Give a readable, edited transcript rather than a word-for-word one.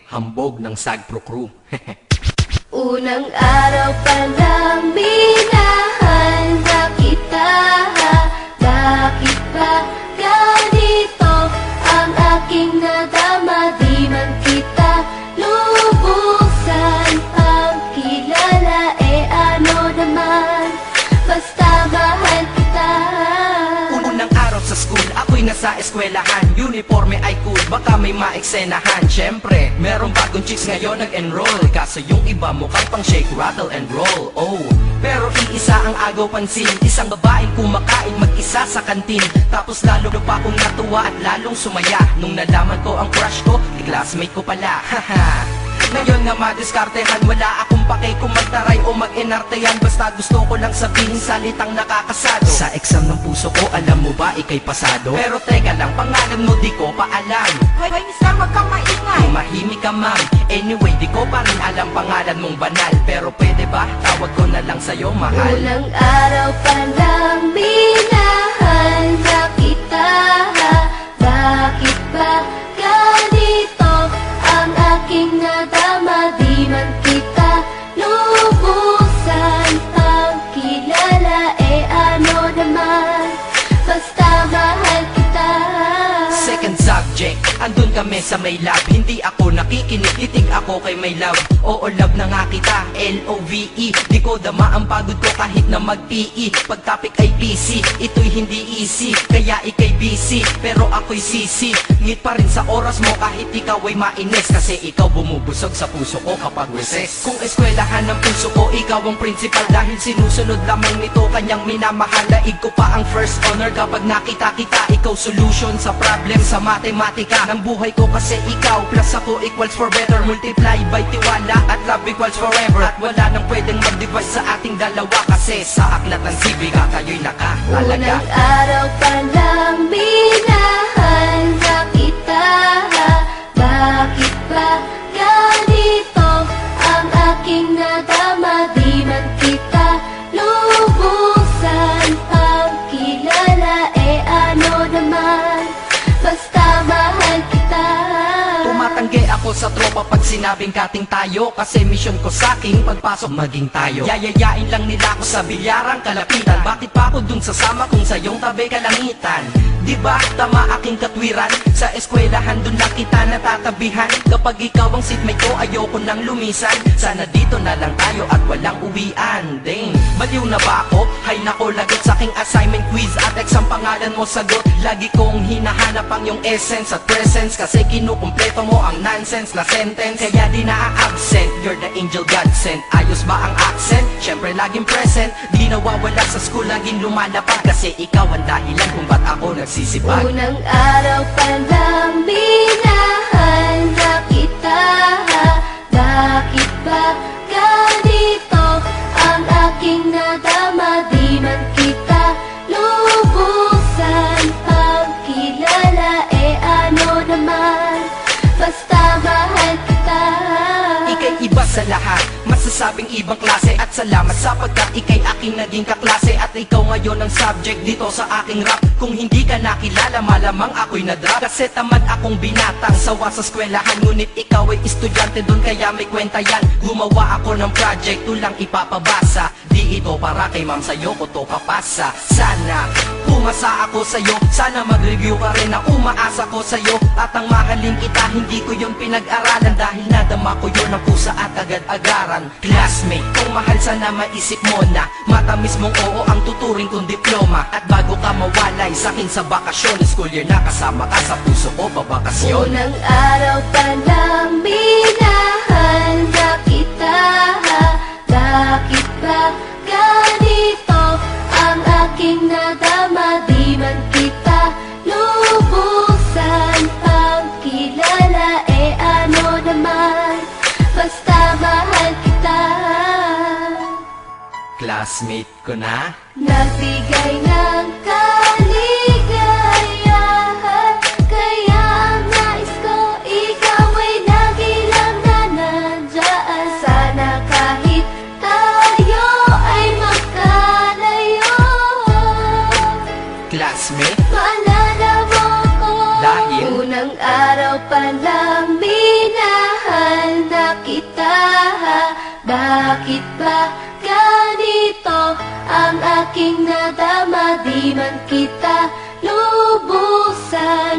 hambog ng Sagpro Crew. Unang araw pa lang minahal na kita. Bakit ba ganito ang aking nadama? Di man kita lubusan ang kilala. Ano naman, basta mahal kita. Unang araw sa school, ako'y nasa eskwelahan. Uniforme ay cool, baka may maeksenahan. Siyempre, merong bagong chicks ngayon nag-enroll. Kaso yung iba mukhang pang shake, rattle and roll. Oh, pero iisa ang agaw pansin. Isang babaeng kumakain mag-isa sa kantin. Tapos lalo pa akong natuwa at lalong sumaya nung nalaman ko ang crush ko, classmate ko pala. Haha. Ngayon nga madiskartehan, wala akong pake kung magtaray o mag-enartehan. Basta gusto ko lang sabihin salitang nakakasado. Sa exam ng puso ko, alam mo ba ikay pasado? Pero teka lang, pangalan mo di ko pa alam. Hoy, mister, wag kang maingay. Tumahimik ka ma'am. Anyway, di ko pa rin alam pangalan mong banal. Pero pwede ba, tawag ko na lang sa'yo mahal. Unang araw pa lang minahal na kita. Bakit ba ganito ang aking nadama? Di man kita lubusan ang kilala. Ano naman, basta mahal kita. Second subject, andun kami sa may lab. Hindi ako nakikinig, titig ako kay may love. Oo, love na nga kita, L-O-V-E. Di ko dama ang pagod ko kahit na mag-PE. Pag topic ay PC, ito'y hindi easy. Kaya ikay busy, pero ako'y sisi. Ngit pa rin sa oras mo kahit ikaw ay mainis. Kasi ikaw bumubusog sa puso ko kapag recess. Kung eskwelahan ng puso ko, ikaw ang principal. Dahil sinusunod lamang nito kanyang minamahal. Daig ko pa ang first honor kapag nakita kita. Ikaw solution sa problem sa matematika ng buhay ko. Kasi ikaw plus ako equals for better. Multiply by tiwala at love equals forever. At wala nang pwedeng mag-divide sa ating dalawa. Kasi sa aklat ng sibiga kayo'y nakahalaga. Unang araw pa lang minahal na kita. Bakit ba ganito ang aking nadama? Di man kita lubusan ang kilala. Ano naman, basta mahal kita. Tumatanggi ako sa tropa pag sinabing kating tayo. Kasi mission ko sa aking pagpasok maging tayo. Yayayain lang nila ako sa bilyarang kalapitan. Bakit pa ako dun sasama kung sa iyong tabi kalangitan? Diba tama aking katwiran? Sa eskwelahan dun lang kita natatabihan. Kapag ikaw ang seatmate ko, ayoko nang lumisan. Sana dito na lang tayo at walang uwian. Dang, baliw na ba ako? Hay nako, lagot sa aking assignment quiz at exam pangalan mo sagot. Lagi kong hinahanap ang iyong essence at presence. Kasi kinukumpleto mo ang nonsense na sentence. Kaya di na-absent, you're the angel God sent. Ayos ba ang accent? Syempre laging present. Di nawawala sa school, laging lumalapag. Kasi ikaw ang dahilan kung ba't ako nagsisipag. Unang araw pa lang minahal na kita. Bakit ba ganito ang aking nadama? Di man kita lubusan ang kilala. Ano naman, basta mahal kita. Ika'y iba sa lahat, masasabing ibang klase. At salamat sapagkat ika'y aking naging kaklase. At ikaw ngayon ang subject dito sa aking rap. Kung hindi ka nakilala, malamang ako'y nadrag. Kasi tamad akong binatang sawa sa eskwelahan. Ngunit ikaw ay estudyante dun, kaya may kwenta yan. Gumawa ako ng project, tulang ipapabasa. Di ito para kay ma'am, sa'yo ko to papasa. Sana pumasa ako sa'yo, sana mag-review ka rin na umaasa ko sa'yo. At ang mahalin kita, hindi ko yun pinag-aralan. Dahil nadama ko yun ang pusa at agad-agaran. Classmate, kung mahal sana maisip mo na matamis mong oo ang tuturing kong diploma. At bago ka mawalay sa'kin sa bakasyon, school year na kasama ka sa puso ko babakasyon. Unang araw pa lang minahal na kita. Bakit ba ganito ang aking nadama? Di man kita lubusan ang kilala. Ano naman, basta mahal kita. Classmate ko na. Nagbigay ng kaligayahan. Kaya ang nais ko, ikaw ay lagi lang na nandyan. Sana kahit tayo ay magkalayo, Classmate, maalala mo ko. Dahil unang araw pa lang minahal Bakit ba ganito ang aking nadama? Di man kita lubusan